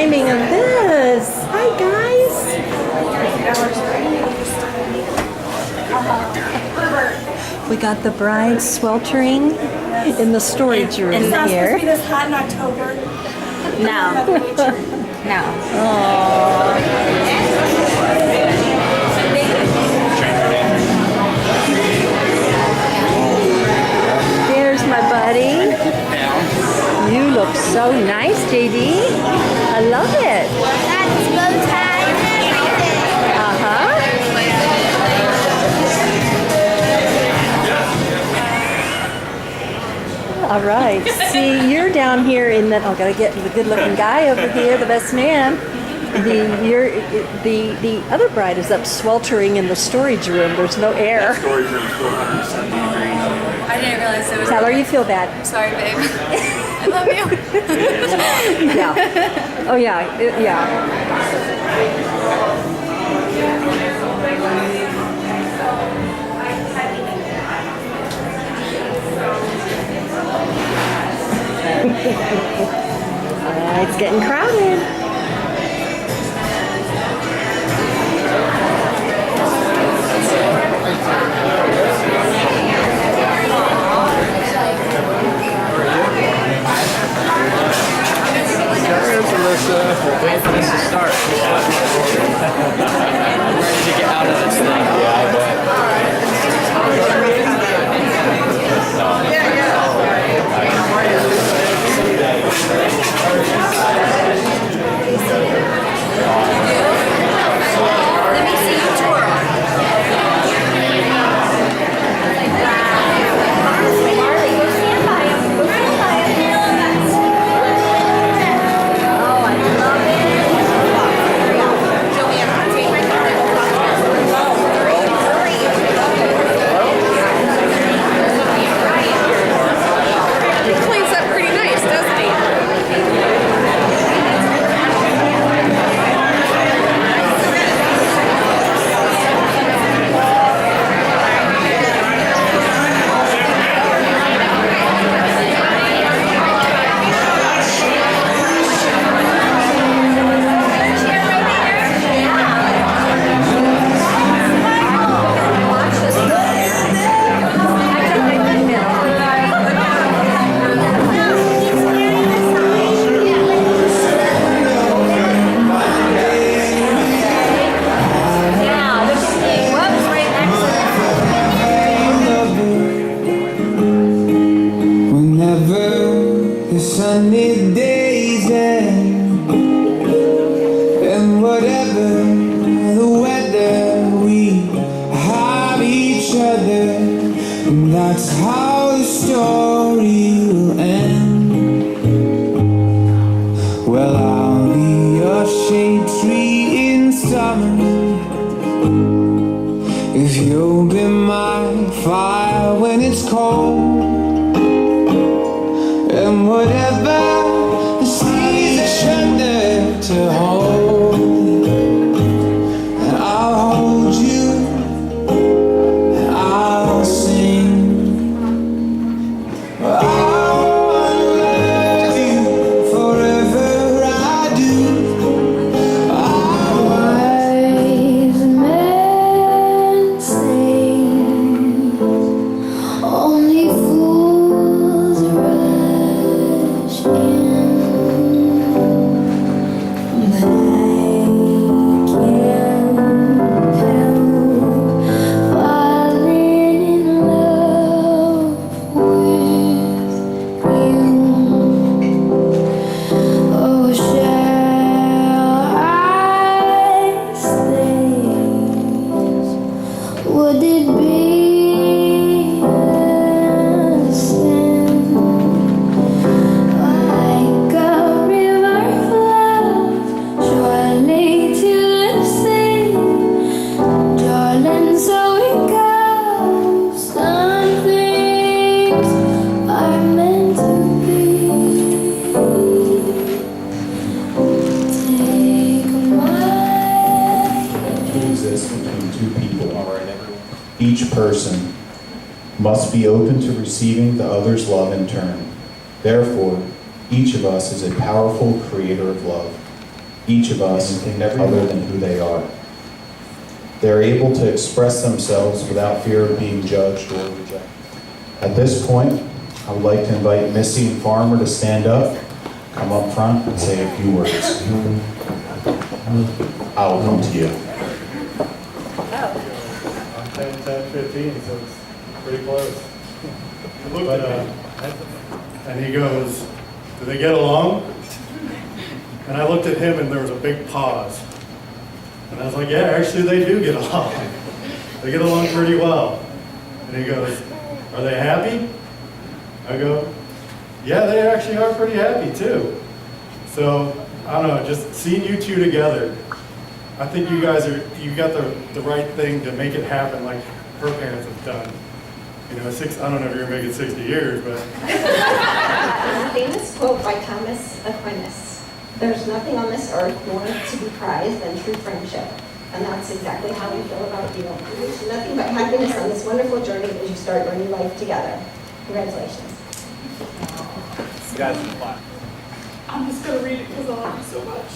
timing of this. Hi, guys. We got the bride sweltering in the storage room It's not supposed here. to be this hot in October. No. No. There's my buddy. You look so nice, JD. I love it. That's bow tie and everything. Uh-huh. All right. See, you're down here in that. Oh, gotta get the good-looking guy over here, the best man. The other bride is up sweltering in the storage room. There's no air. Storage room still 170 degrees. I didn't realize it was. Tyler, you feel bad? Sorry, babe. I love you. Yeah. Oh yeah. Yeah. It's getting crowded. Wait for this to start. I'm ready to get out of this thing. Yeah, I bet. Let me see you twirl. That's how the story will end. Well, I'll be your shade tree in summer, if you'll be my fire when it's cold. And whatever the seas thunder to hold, and I'll hold you, and I'll sing. Each person must be open to receiving the other's love in turn. Therefore, each of us is a powerful creator of love. each of us, other than who they are. They're able to express themselves without fear of being judged or rejected. At this point, I would like to invite Missy and Farmer to stand up, come up front, and say a few words. I will come to you. I'm 10, 15, so it's pretty close. But, and he goes, "Do they get along?" And I looked at him and there was a big pause. And I was like, "Yeah, actually they do get along. They get along pretty well." And he goes, "Are they happy?" I go, "Yeah, they actually are pretty happy too." So, I don't know, just seeing you two together, I think you got the right thing to make it happen like her parents have done. You know, I don't know if you're gonna make it 60 years, but. There's a famous quote by Thomas Aquinas: "There's nothing on this earth more to be prized than true friendship." And that's exactly how we feel about you. There's nothing but happiness on this wonderful journey as you start your new life together. Congratulations. Guys, clap. I'm just going to read it because I love it so much.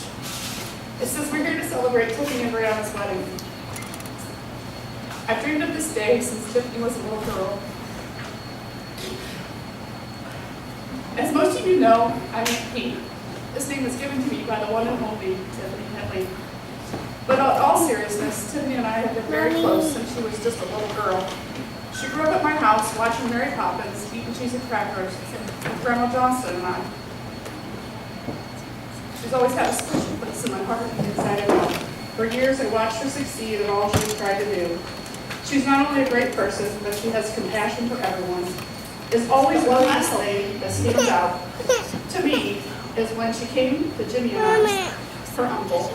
It says, "We're here to celebrate Tiffany and Brianna's wedding. I've dreamed of this day since Tiffany was a little girl. As most of you know, I'm Pete. This name was given to me by the one and only Tiffany Henley. But in all seriousness, Tiffany and I have been very close since she was just a little girl. She grew up at my house watching Mary Poppins, eating cheese and crackers, with Grandma Johnston and I. She's always had a special place in my heart and inside of me. For years, I watched her succeed in all she tried to do. She's not only a great person, but she has compassion for everyone. There's always one last thing that stands out to me is when she came to Jimmy and I, her uncle,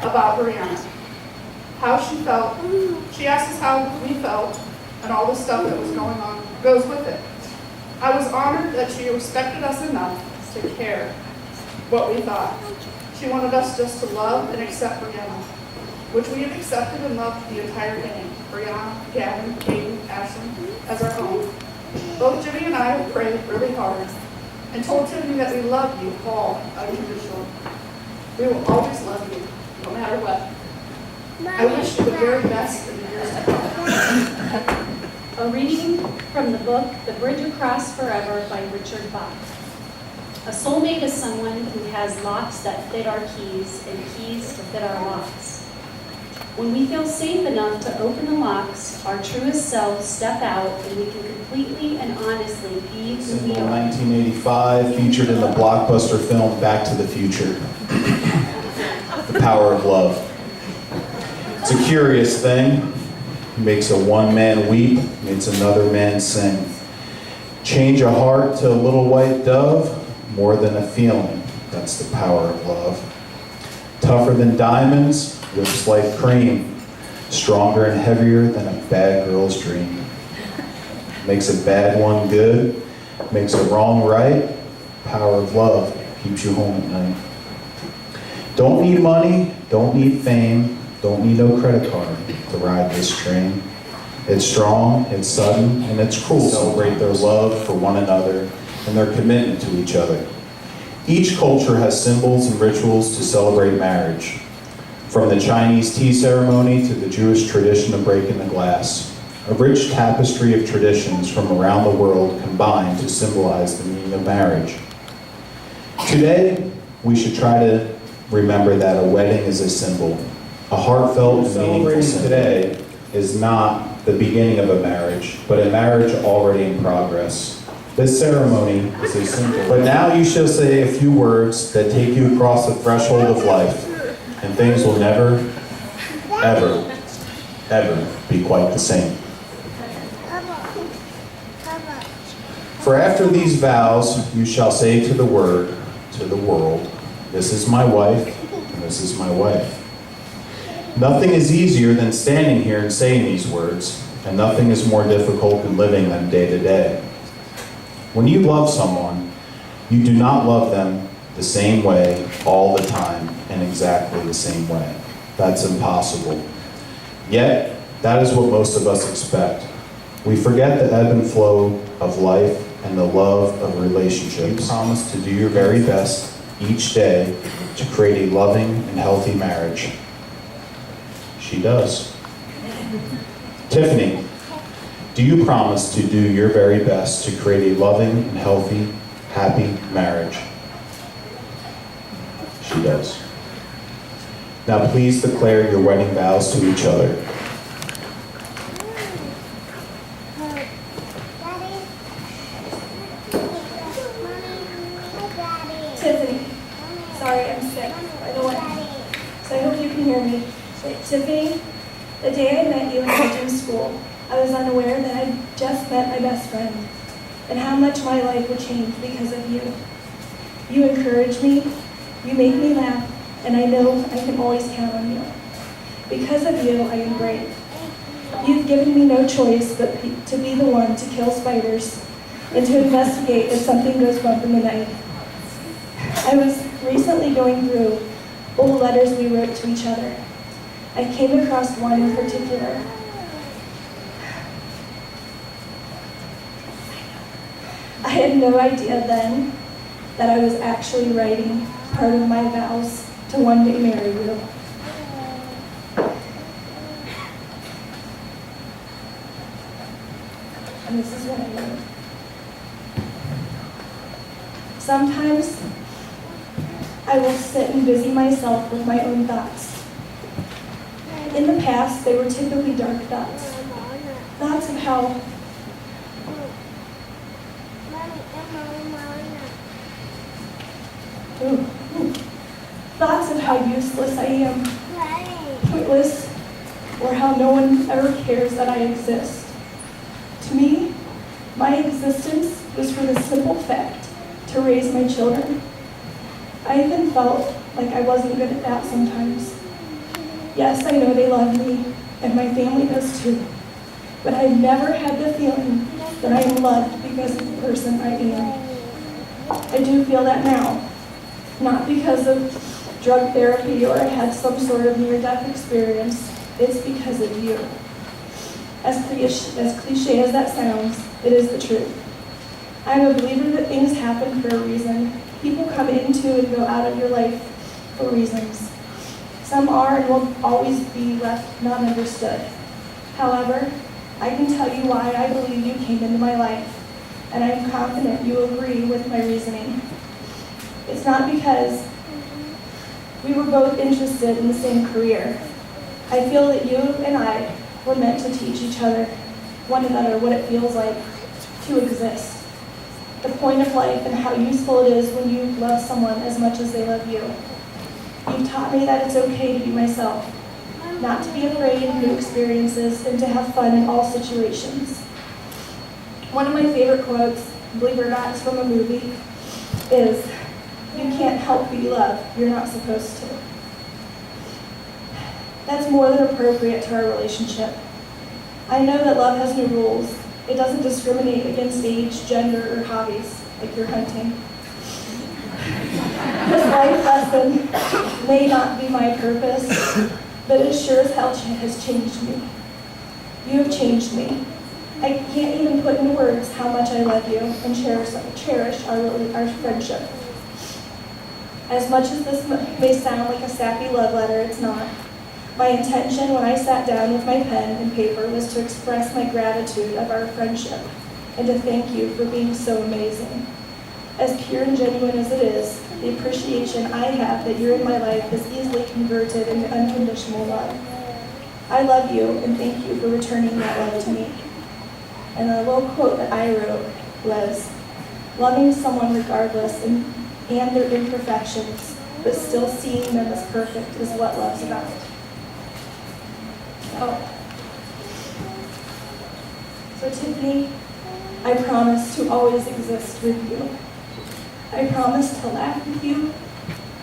about Brianna. How she felt. She asked us how we felt and all the stuff that was going on goes with it. I was honored that she respected us enough to care what we thought. She wanted us just to love and accept Brianna, which we have accepted and loved the entire gang. Brianna, Gavin, Kaden, Ashley, as our own. Both Jimmy and I have prayed really hard and told Tiffany that we love you all unconditionally. We will always love you, no matter what. I wish you the very best in the years to come. A reading from the book The Bridge Across Forever by Richard Bach. A soulmate is someone who has locks that fit our keys and keys to fit our locks. When we feel safe enough to open the locks, our truest selves step out and we can completely and honestly be who we In are. 1985, featured in the blockbuster film Back to the Future. The power of love. It's a curious thing. It makes a one man weep, makes another man sing. Change a heart to a little white dove, more than a feeling. That's the power of love. Tougher than diamonds, lips like cream. Stronger and heavier than a bad girl's dream. Makes a bad one good, makes a wrong right. Power of love keeps you home at night. Don't need money, don't need fame, don't need no credit card to ride this train. It's strong, it's sudden, and it's cruel. Celebrate their love for one another and their commitment to each other. Each culture has symbols and rituals to celebrate marriage. From the Chinese tea ceremony to the Jewish tradition of breaking the glass. A rich tapestry of traditions from around the world combine to symbolize the meaning of marriage. Today, we should try to remember that a wedding is a symbol. A heartfelt and meaningful symbol. Today is not the beginning of a marriage, but a marriage already in progress. This ceremony is a symbol. But now you shall say a few words that take you across the threshold of life, and things will never, ever, ever be quite the same. For after these vows, you shall say to the world, this is my wife, and this is my wife. Nothing is easier than standing here and saying these words, and nothing is more difficult than living them day to day. When you love someone, you do not love them the same way all the time in exactly the same way. That's impossible. Yet, that is what most of us expect. We forget the ebb and flow of life and the love of relationships. You promise to do your very best each day to create a loving and healthy marriage? She does. Tiffany, do you promise to do your very best to create a loving and healthy, happy marriage? She does. Now please declare your wedding vows to each other. Tiffany, sorry, I'm sick. By the way, so I hope you can hear me. Tiffany, the day I met you in gym school, I was unaware that I'd just met my best friend and how much my life would change because of you. You encourage me, you make me laugh, and I know I can always count on you. Because of you, I am great. You've given me no choice but to be the one to kill spiders and to investigate if something goes bump in the night. I was recently going through old letters we wrote to each other. I came across one in particular. I had no idea then that I was actually writing part of my vows to one day marry you. And this is what I wrote. Sometimes I will sit and busy myself with my own thoughts. In the past, they were typically dark thoughts. Thoughts of how thoughts of how useless I am, pointless, or how no one ever cares that I exist. To me, my existence was for the simple fact to raise my children. I even felt like I wasn't good at that sometimes. Yes, I know they love me, and my family does too, but I've never had the feeling that I am loved because of the person I am. I do feel that now, not because of drug therapy or I had some sort of near-death experience. It's because of you. As cliche as that sounds, it is the truth. I'm a believer that things happen for a reason. People come into and go out of your life for reasons. Some are and will always be left not understood. However, I can tell you why I believe you came into my life, and I'm confident you agree with my reasoning. It's not because we were both interested in the same career. I feel that you and I were meant to teach one another what it feels like to exist, the point of life and how useful it is when you love someone as much as they love you. You've taught me that it's okay to be myself, not to be afraid of new experiences, and to have fun in all situations. One of my favorite quotes, believe it or not, is from a movie, is, "You can't help who you love, you're not supposed to." That's more than appropriate to our relationship. I know that love has no rules. It doesn't discriminate against age, gender, or hobbies, like you're hunting. This life lesson may not be my purpose, but it sure as hell has changed me. You have changed me. I can't even put into words how much I love you and cherish our friendship. As much as this may sound like a sappy love letter, it's not. My intention when I sat down with my pen and paper was to express my gratitude of our friendship and to thank you for being so amazing. As pure and genuine as it is, the appreciation I have that you're in my life is easily converted into unconditional love. I love you and thank you for returning that love to me. And a little quote that I wrote was, "Loving someone regardless and their imperfections, but still seeing them as perfect is what love's about." So Tiffany, I promise to always exist with you. I promise to laugh with you,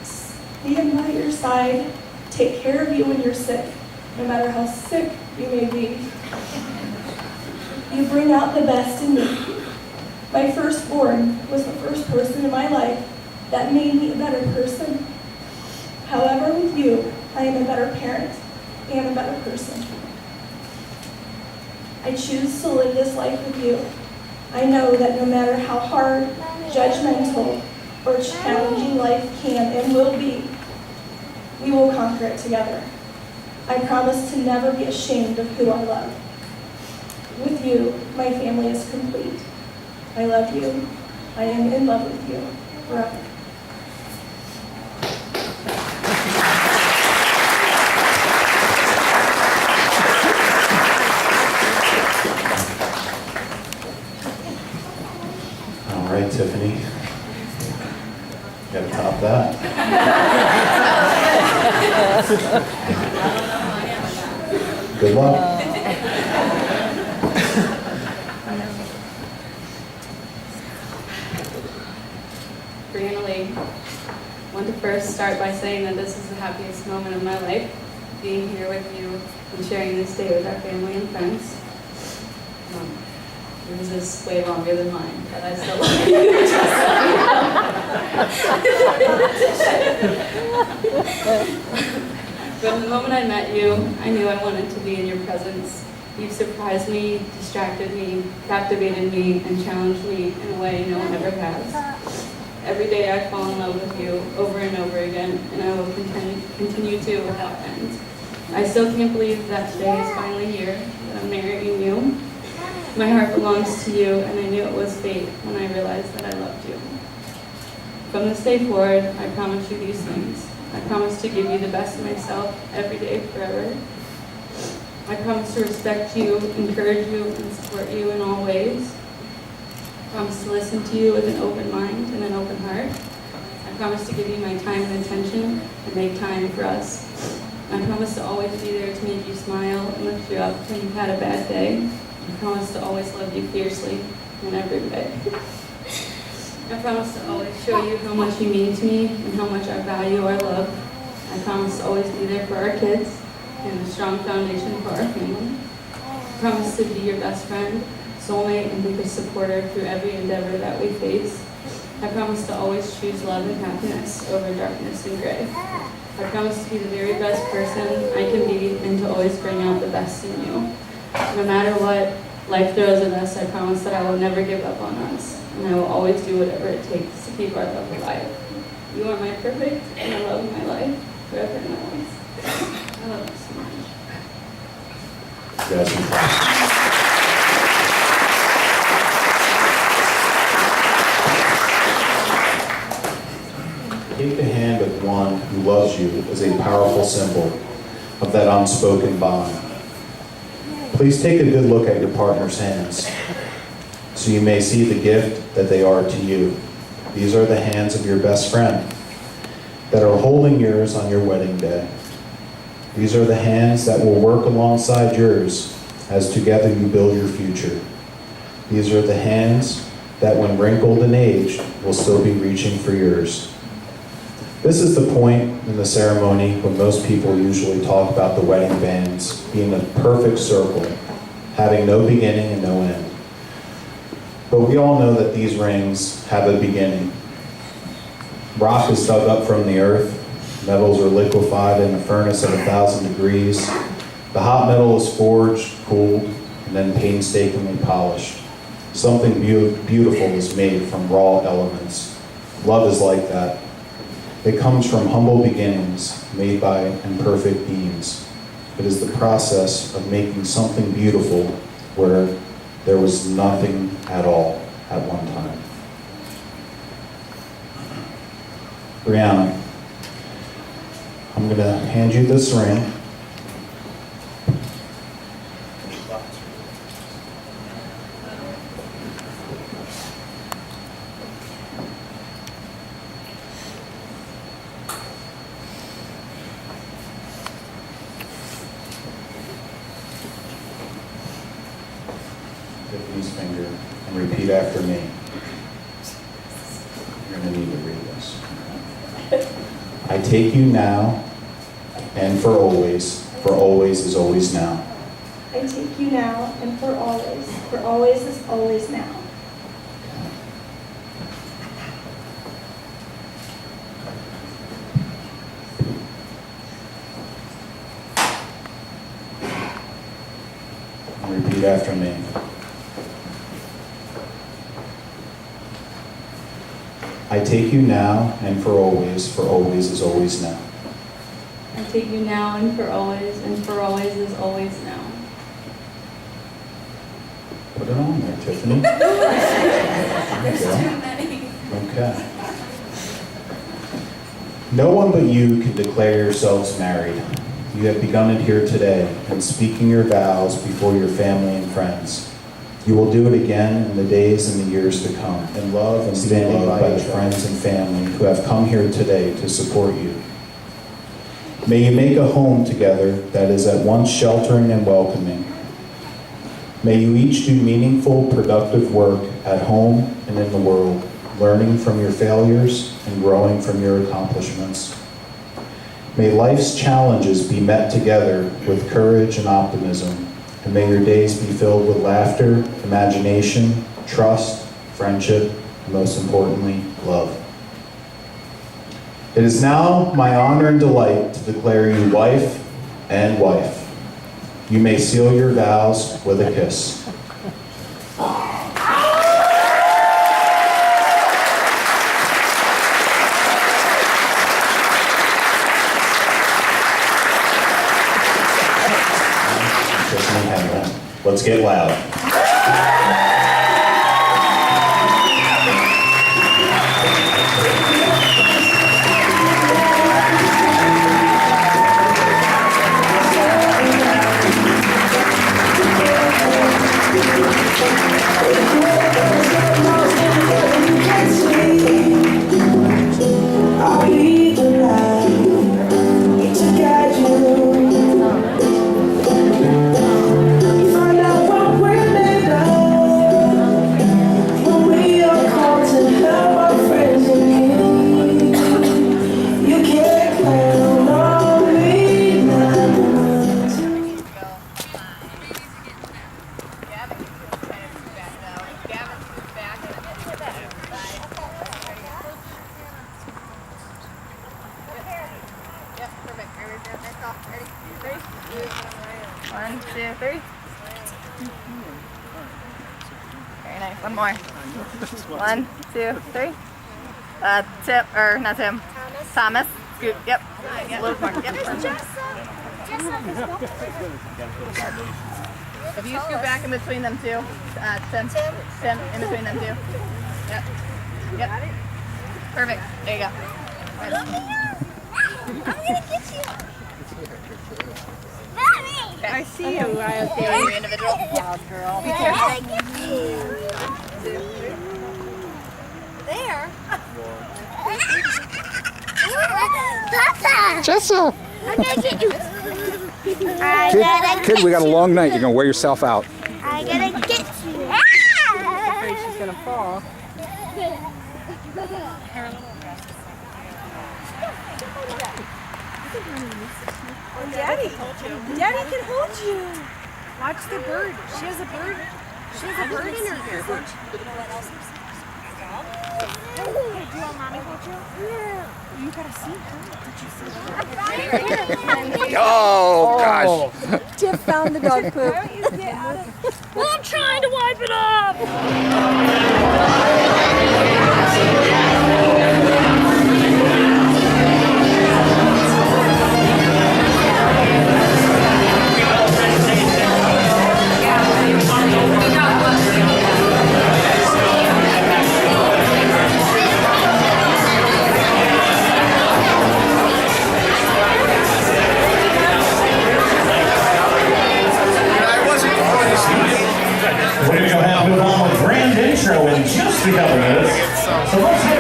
stand by your side, take care of you when you're sick, no matter how sick you may be. You bring out the best in me. My firstborn was the first person in my life that made me a better person. However, with you, I am a better parent and a better person. I choose to live this life with you. I know that no matter how hard, judgmental, or challenging life can and will be, We will conquer it together. I promise to never be ashamed of who I love. With you, my family is complete. I love you. I am in love with you forever. All right, Tiffany. Gotta top that. Good luck. Brianna, I want to first start by saying that this is the happiest moment of my life, being here with you and sharing this day with our family and friends. Yours is way longer than mine, but I still love you. From the moment I met you, I knew I wanted to be in your presence. You've surprised me, distracted me, captivated me, and challenged me in a way no one ever has. Every day I fall in love with you over and over again, and I will continue to without end. I still can't believe that today is finally here, that I'm marrying you. My heart belongs to you, and I knew it was fate when I realized that I loved you. From this day forward, I promise you these things. I promise to give you the best of myself every day, forever. I promise to respect you, encourage you, and support you in all ways. I promise to listen to you with an open mind and an open heart. I promise to give you my time and attention and make time for us. I promise to always be there to make you smile and lift you up when you've had a bad day. I promise to always love you fiercely in every way. I promise to always show you how much you mean to me and how much I value our love. I promise to always be there for our kids and a strong foundation for our family. I promise to be your best friend, soulmate, and biggest supporter through every endeavor that we face. I promise to always choose love and happiness over darkness and gray. I promise to be the very best person I can be and to always bring out the best in you. No matter what life throws at us, I promise that I will never give up on us, and I will always do whatever it takes to keep our love alive. You are my perfect and the love of my life, forever and always. I love you so much. You guys can clap. Take the hand of one who loves you as a powerful symbol of that unspoken bond. Please take a good look at your partner's hands so you may see the gift that they are to you. These are the hands of your best friend that are holding yours on your wedding day. These are the hands that will work alongside yours as together you build your future. These are the hands that when wrinkled and aged will still be reaching for yours. This is the point in the ceremony when most people usually talk about the wedding bands being a perfect circle, having no beginning and no end. But we all know that these rings have a beginning. Rock is dug up from the earth, metals are liquefied in a furnace at 1,000 degrees. The hot metal is forged, cooled, and then painstakingly polished. Something beautiful is made from raw elements. Love is like that. It comes from humble beginnings made by imperfect beings. It is the process of making something beautiful where there was nothing at all at one time. Brianna, I'm going to hand you this ring. Tiffany's finger and repeat after me. You're going to need to read this. I take you now and for always is always now. I take you now and for always is always now. Repeat after me. I take you now and for always is always now. I take you now and for always is always now. Put it on there, Tiffany. There's too many. Okay. No one but you can declare yourselves married. You have begun it here today in speaking your vows before your family and friends. You will do it again in the days and the years to come, in love and standing by the friends and family who have come here today to support you. May you make a home together that is at once sheltering and welcoming. May you each do meaningful, productive work at home and in the world, learning from your failures and growing from your accomplishments. May life's challenges be met together with courage and optimism, and may your days be filled with laughter, imagination, trust, friendship, and most importantly, love. It is now my honor and delight to declare you wife and wife. You may seal your vows with a kiss. Let's get loud. One, two, three. Very nice. One more. 1, 2, 3. Tim, or not Tim. Thomas. Scoot. Yep. A little more. Yep. If you scoot back in between them two, Tim, in between them two. Yep. Yep. Perfect. There you go. I'm gonna get you. Mommy! Okay. I see you. Okay. Individual. Wild girl. Be careful. There. Papa! Jessa! I'm gonna get you. Kid, we got a long night. You're gonna wear yourself out. I'm gonna get you. I'm afraid she's gonna fall. Daddy can hold you. Watch the bird. She has a bird. She has a bird in her ear. Do you want mommy hold you? Yeah. You gotta see her. Oh, gosh. Tiff found the dog poop. Well, I'm trying to wipe it up. We're going to have to move on with grand intro in just a couple minutes. So let's get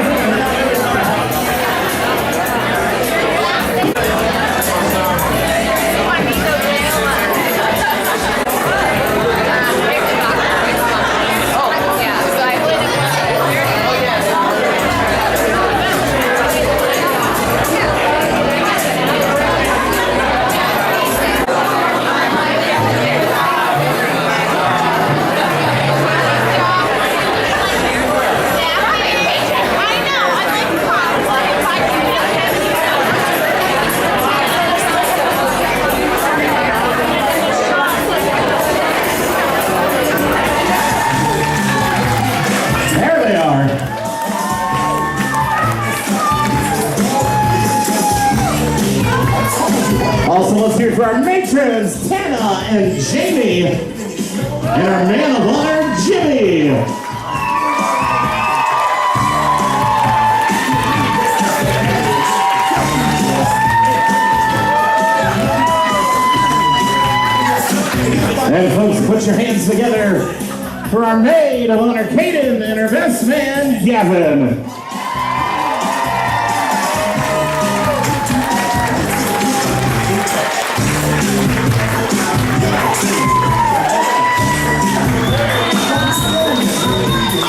I know. matrons, Tana and Jamie, and our man of honor, Jimmy. And folks, put your hands together for our maid of honor, Kaden, and her best man, Gavin.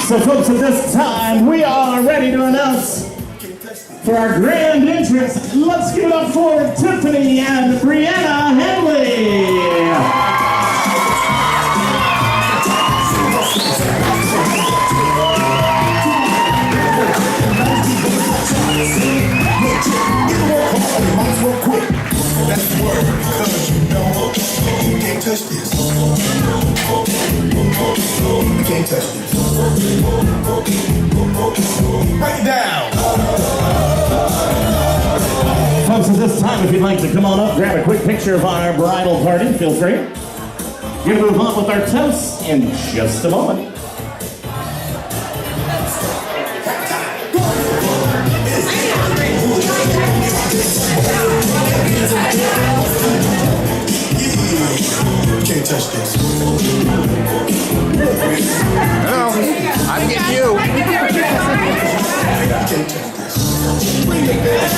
So folks, at this time, we are ready to announce for our grand entrance. Let's give it up for Tiffany and Brianna Henley. That's the word, because you know you can't touch this. You can't touch this. Break it down. Folks, at this time, if you'd like to come on up, grab a quick picture of our bridal party, feel free. We're going to move on with our toast in just a moment. Can't touch this. No, I'm getting you. Can't touch this. Bring it back.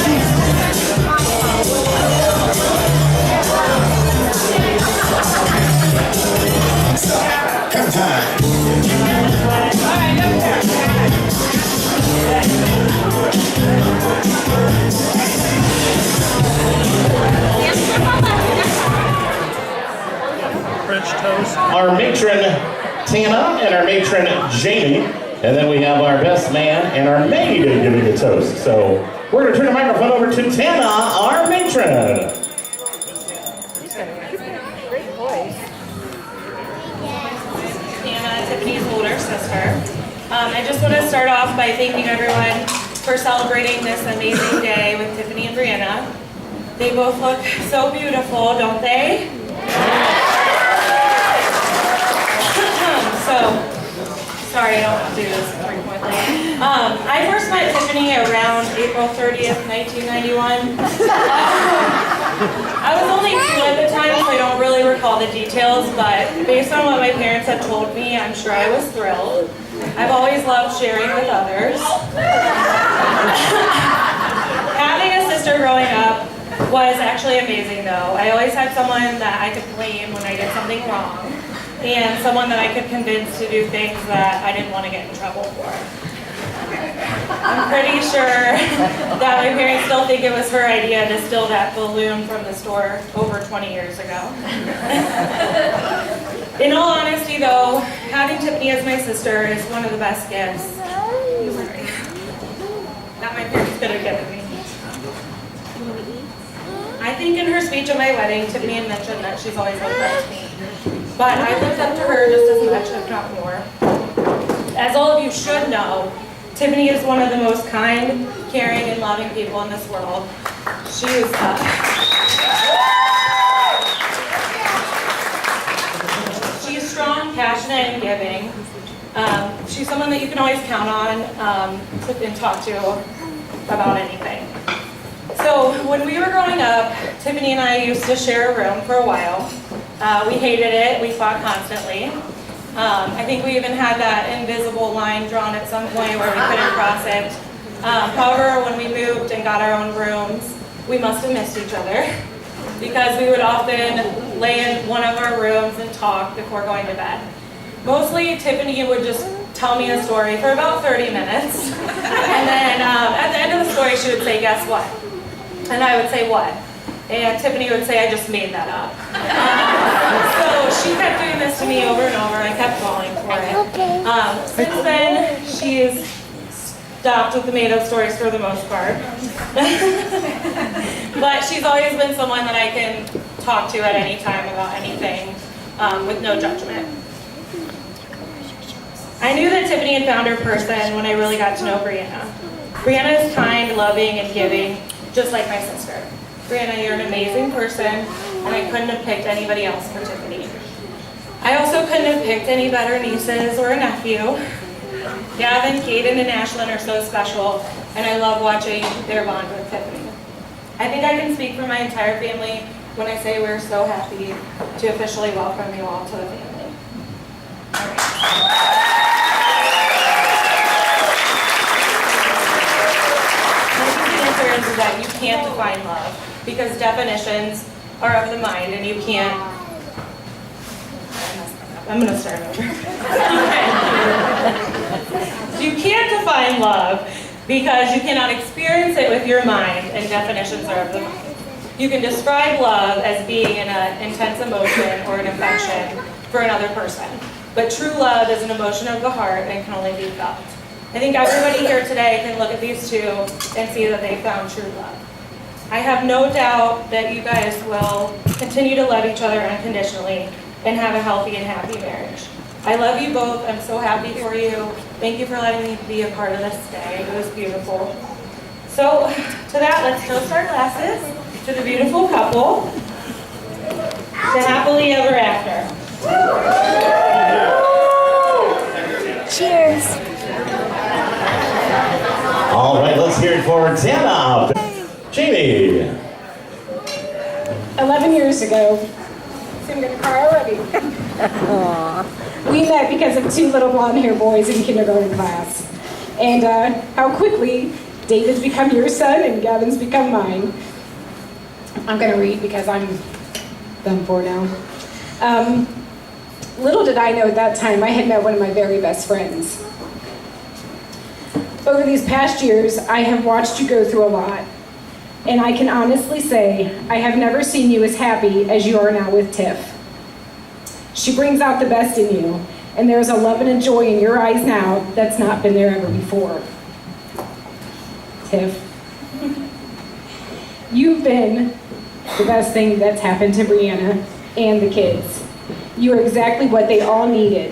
Come time. French toast. Our matron, Tana, and our matron, Jamie. And then we have our best man and our maid giving the toast. So we're going to turn the microphone over to Tana, our matron. Great voice. Brianna, Tiffany's older sister. I just want to start off by thanking everyone for celebrating this amazing day with Tiffany and Brianna. They both look so beautiful, don't they? So, sorry, I don't do this frequently. I first met Tiffany around April 30th, 1991. I was only 2 at the time, so I don't really recall the details, but based on what my parents had told me, I'm sure I was thrilled. I've always loved sharing with others. Having a sister growing up was actually amazing, though. I always had someone that I could blame when I did something wrong, and someone that I could convince to do things that I didn't want to get in trouble for. I'm pretty sure that my parents still think it was her idea to steal that balloon from the store over 20 years ago. In all honesty, though, having Tiffany as my sister is one of the best gifts that my parents could have given me. I think in her speech at my wedding, Tiffany had mentioned that she's always looked up to me. But I looked up to her just as much, if not more. As all of you should know, Tiffany is one of the most kind, caring, and loving people in this world. She is she's strong, passionate, and giving. She's someone that you can always count on and talk to about anything. So when we were growing up, Tiffany and I used to share a room for a while. We hated it. We fought constantly. I think we even had that invisible line drawn at some point where we couldn't cross it. However, when we moved and got our own rooms, we must have missed each other because we would often lay in one of our rooms and talk before going to bed. Mostly, Tiffany would just tell me a story for about 30 minutes. And then at the end of the story, she would say, "Guess what?" And I would say, "What?" And Tiffany would say, "I just made that up." So she kept doing this to me over and over. I kept falling for it. Since then, she's stopped with the made-up stories for the most part. But she's always been someone that I can talk to at any time about anything with no judgment. I knew that Tiffany had found her person when I really got to know Brianna. Brianna is kind, loving, and giving, just like my sister. Brianna, you're an amazing person, and I couldn't have picked anybody else for Tiffany. I also couldn't have picked any better nieces or a nephew. Gavin, Caden, and Ashlyn are so special, and I love watching their bond with Tiffany. I think I can speak for my entire family when I say we're so happy to officially welcome you all to the family. All right. My answer is that you can't define love, because definitions are of the mind, and you can't. I'm going to start over. You can't define love because you cannot experience it with your mind, and definitions are of the mind. You can describe love as being an intense emotion or an affection for another person, but true love is an emotion of the heart and can only be felt. I think everybody here today can look at these two and see that they found true love. I have no doubt that you guys will continue to love each other unconditionally and have a healthy and happy marriage. I love you both. I'm so happy for you. Thank you for letting me be a part of this day. It was beautiful. So to that, let's toast our glasses to the beautiful couple, to happily ever after. Cheers. All right, let's hear it for Tana. Jamie. 11 years ago, I'm gonna cry already. We met because of two little blonde hair boys in kindergarten class. And how quickly David's become your son and Gavin's become mine. I'm gonna read because I'm done for now. Little did I know at that time I had met one of my very best friends. Over these past years, I have watched you go through a lot. And I can honestly say, I have never seen you as happy as you are now with Tiff. She brings out the best in you, and there's a love and a joy in your eyes now that's not been there ever before. Tiff, you've been the best thing that's happened to Brianna and the kids. You are exactly what they all needed.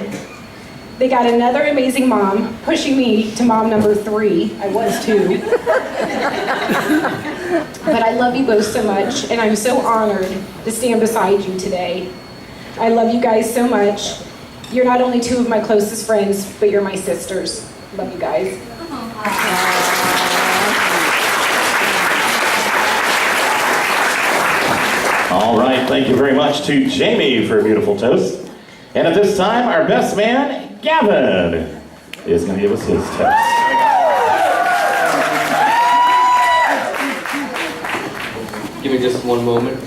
They got another amazing mom, pushing me to mom number 3. I was 2. But I love you both so much, and I'm so honored to stand beside you today. I love you guys so much. You're not only 2 of my closest friends, but you're my sisters. Love you guys. All right, thank you very much to Jamie for a beautiful toast. And at this time, our best man, Gavin, is going to give us his toast. Give me just one moment.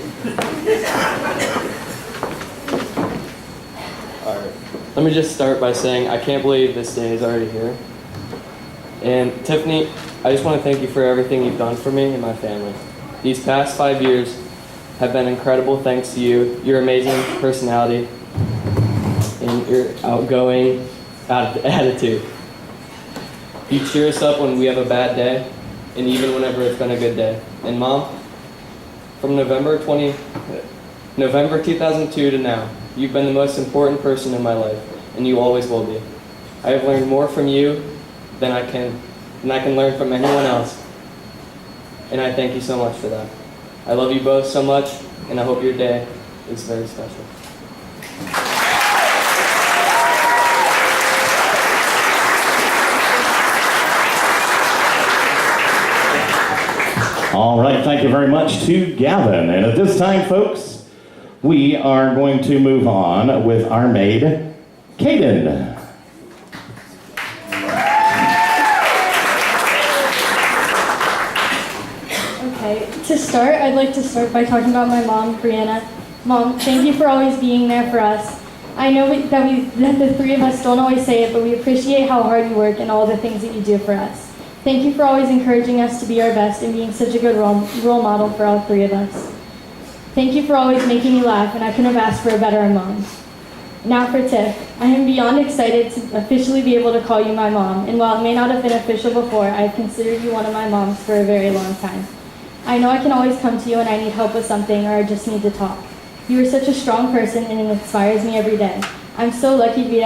Alright. Let me just start by saying I can't believe this day is already here. And Tiffany, I just want to thank you for everything you've done for me and my family. These past 5 years have been incredible thanks to you, your amazing personality, and your outgoing attitude. You cheer us up when we have a bad day, and even whenever it's been a good day. And Mom, from November 2002 to now, you've been the most important person in my life, and you always will be. I have learned more from you than I can learn from anyone else, and I thank you so much for that. I love you both so much, and I hope your day is very special. All right, thank you very much to Gavin. And at this time, folks, we are going to move on with our maid, Caden. Okay, to start, I'd like to start by talking about my mom, Brianna. Mom, thank you for always being there for us. I know that the 3 of us don't always say it, but we appreciate how hard you work and all the things that you do for us. Thank you for always encouraging us to be our best and being such a good role model for all 3 of us. Thank you for always making me laugh, and I couldn't have asked for a better mom. Now for Tiff. I am beyond excited to officially be able to call you my mom, and while it may not have been official before, I have considered you one of my moms for a very long time. I know I can always come to you when I need help with something or I just need to talk. You are such a strong person, and it inspires me every day. I'm so lucky to be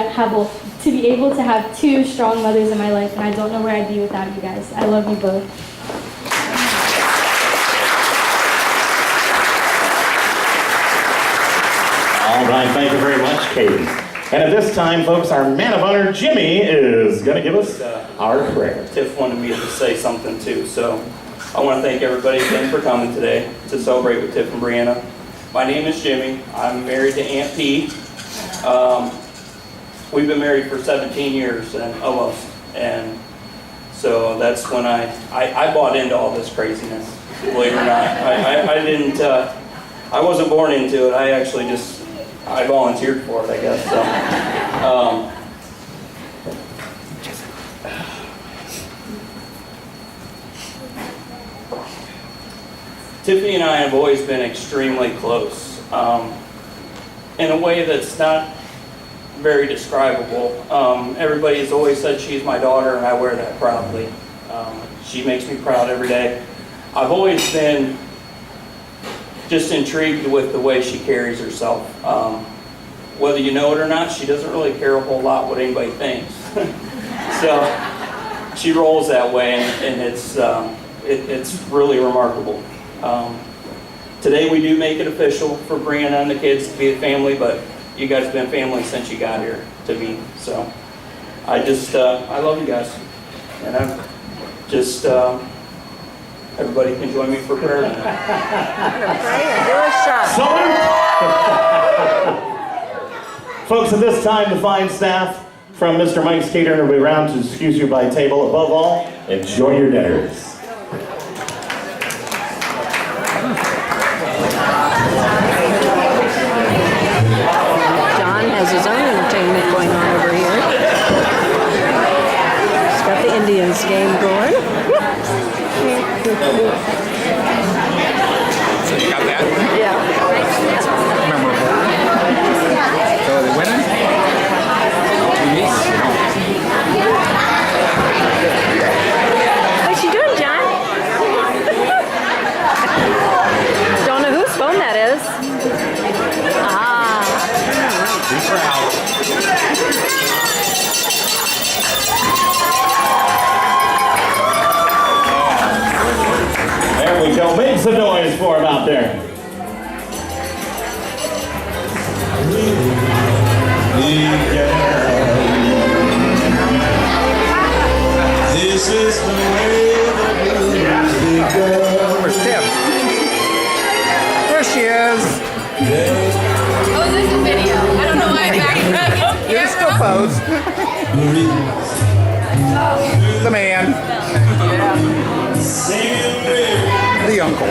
able to have 2 strong mothers in my life, and I don't know where I'd be without you guys. I love you both. All right, thank you very much, Katie. And at this time, folks, our man of honor, Jimmy, is going to give us our prayer. Tiff wanted me to say something too, so I want to thank everybody again for coming today to celebrate with Tiff and Brianna. My name is Jimmy. I'm married to Aunt P. We've been married for 17 years and almost, and so that's when I bought into all this craziness. Believe it or not, I didn't. I wasn't born into it. I actually I volunteered for it, I guess. So. Tiffany and I have always been extremely close, in a way that's not very describable. Everybody has always said she's my daughter, and I wear that proudly. She makes me proud every day. I've always been just intrigued with the way she carries herself. Whether you know it or not, she doesn't really care a whole lot what anybody thinks. So she rolls that way, and it's really remarkable. Today we do make it official for Brianna and the kids to be a family, but you guys have been family since you got here to me. So I love you guys. And I'm just, everybody can join me for prayer now. Pray and do a shot. Folks, at this time, the fine staff from Mr. Mike's Catering will be around to excuse you by table. Above all, enjoy your dinners. John has his own entertainment going on over here. He's got the Indians game going. So you got that? Yeah. Memorable. So the winning? What's she doing, John? Don't know whose phone that is. Ah. Be proud. There we go. Make some noise for him out there. This is the way that we go. Where's Tiff? There she is. Oh, this is a video. I don't know why I'm back. You can still pose. The man. The uncle.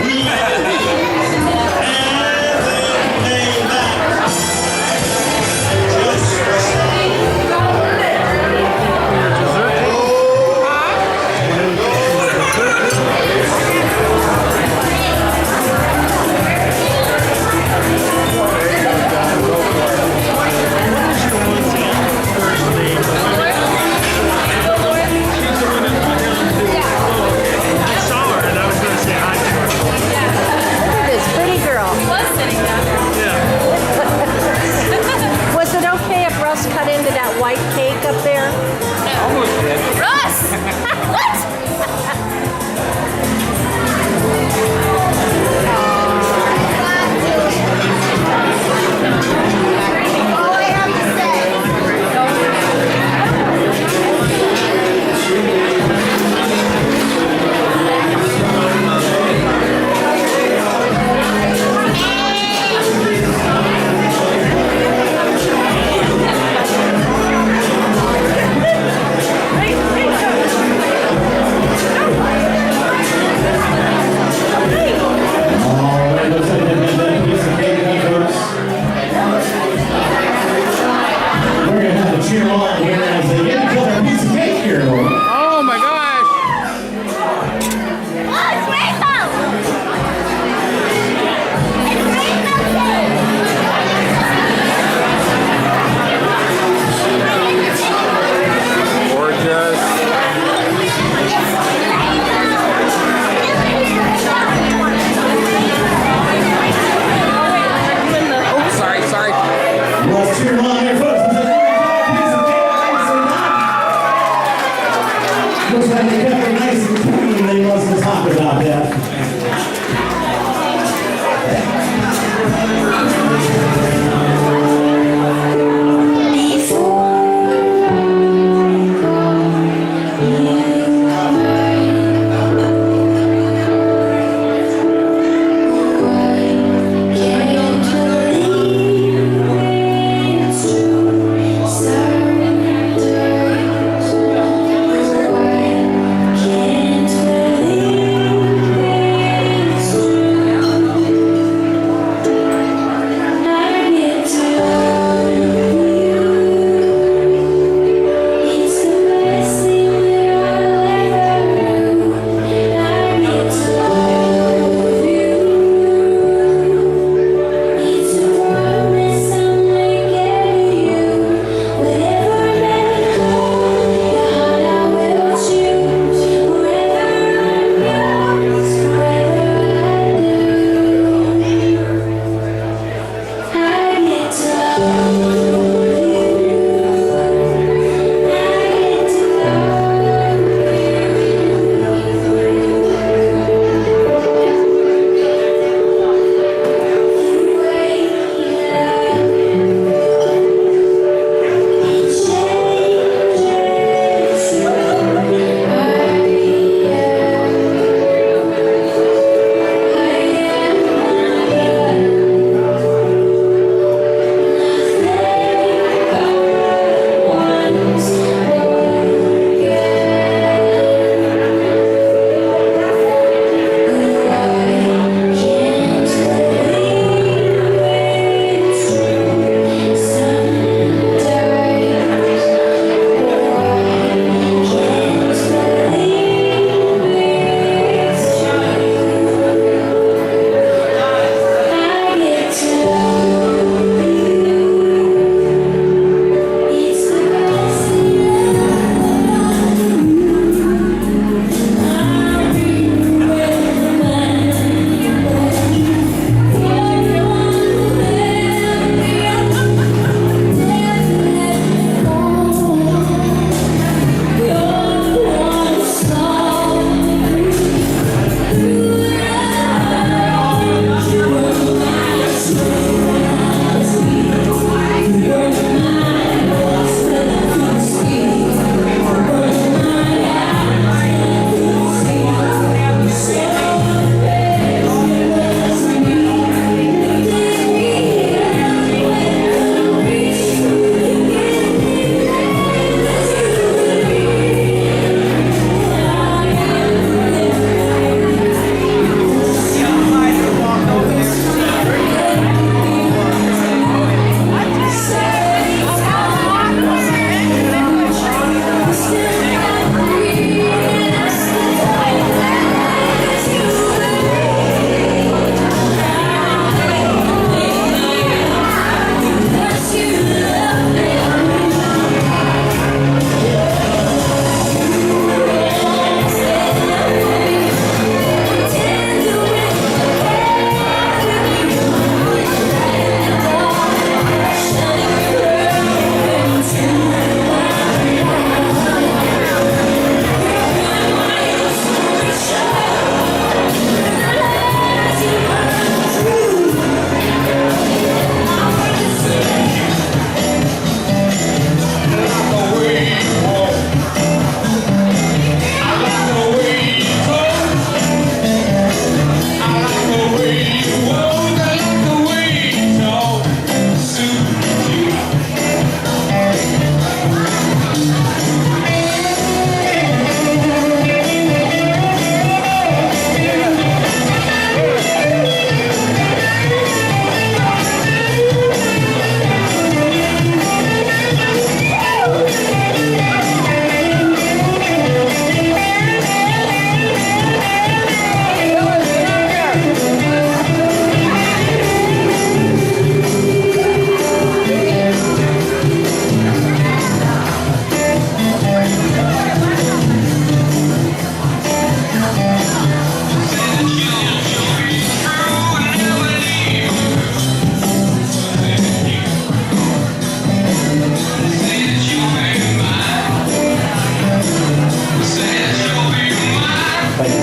Want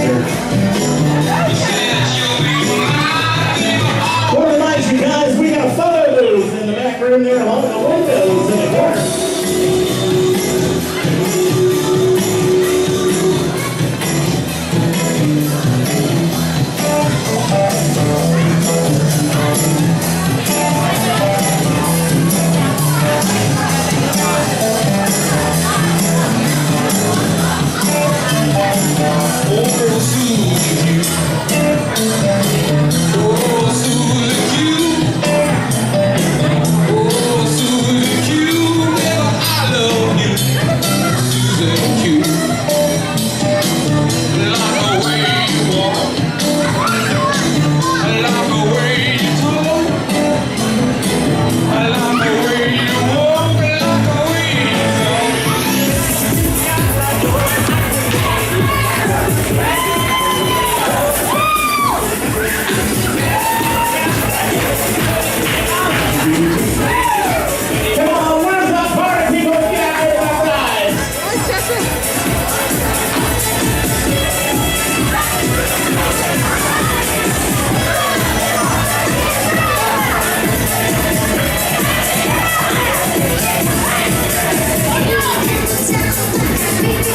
to remind you guys, we got a photo booth in the back room there along the windows in the corner.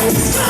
Stop.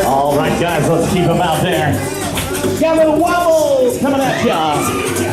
All right, guys, let's keep them out there. Got a little wobble coming at ya.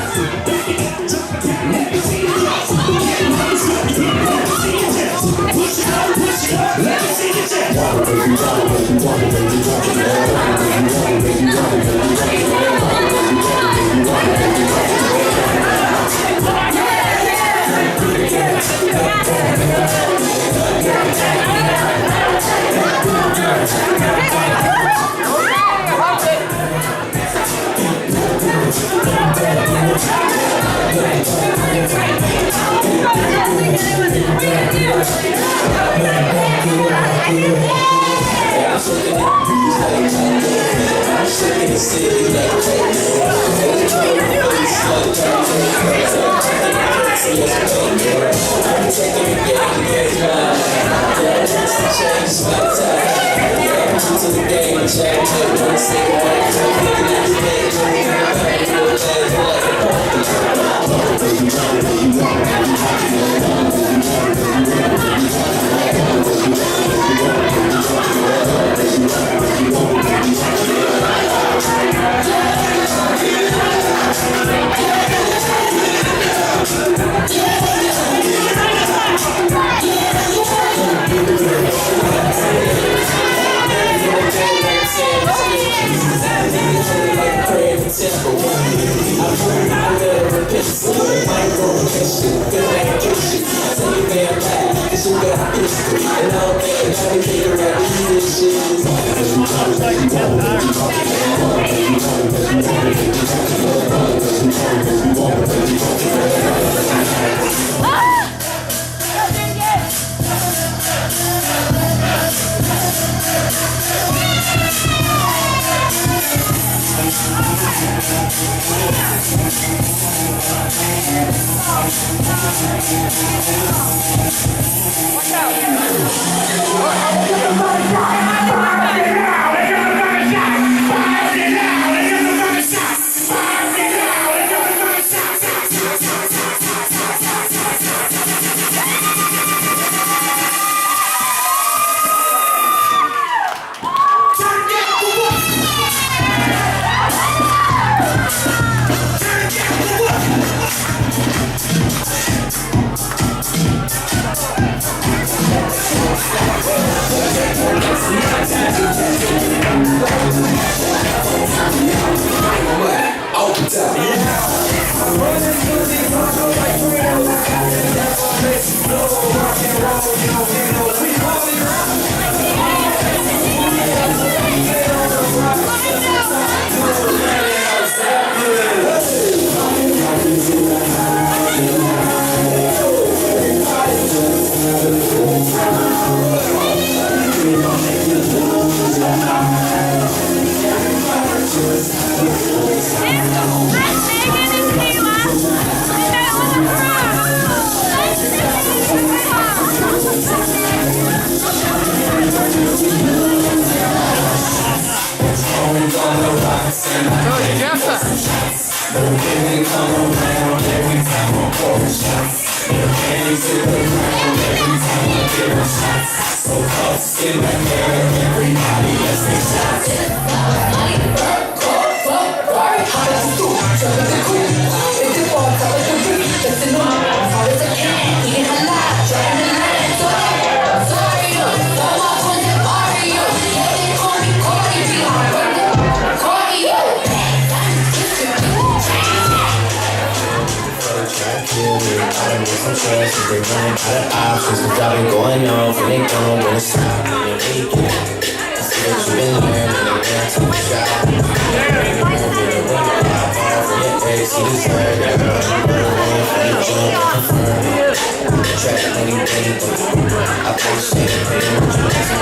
ain't gonna wanna stop on your weekend. I see what you been learning, and girl, take a shot. Hey, see this bird, that girl, she put her on for the joint, confirm. Track money, baby, I play champagne, rock like a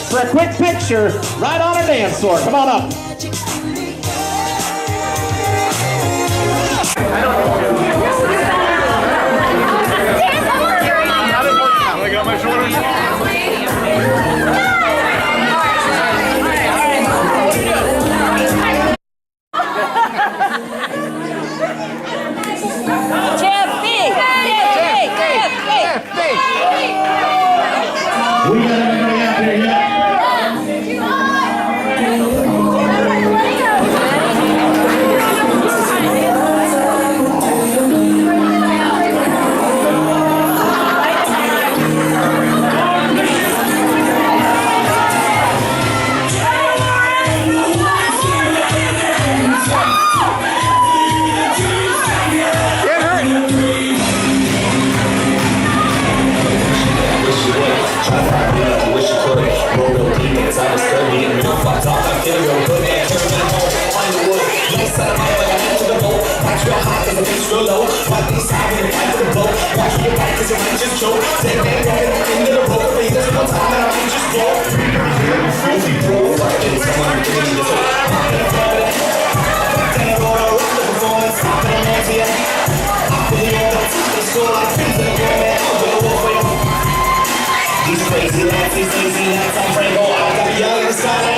For a quick picture, right on our dance floor. Come on up. I got my shoulders. We got everybody out there yet? These crazy nights, these lazy nights, I'm Franco, I got young inside.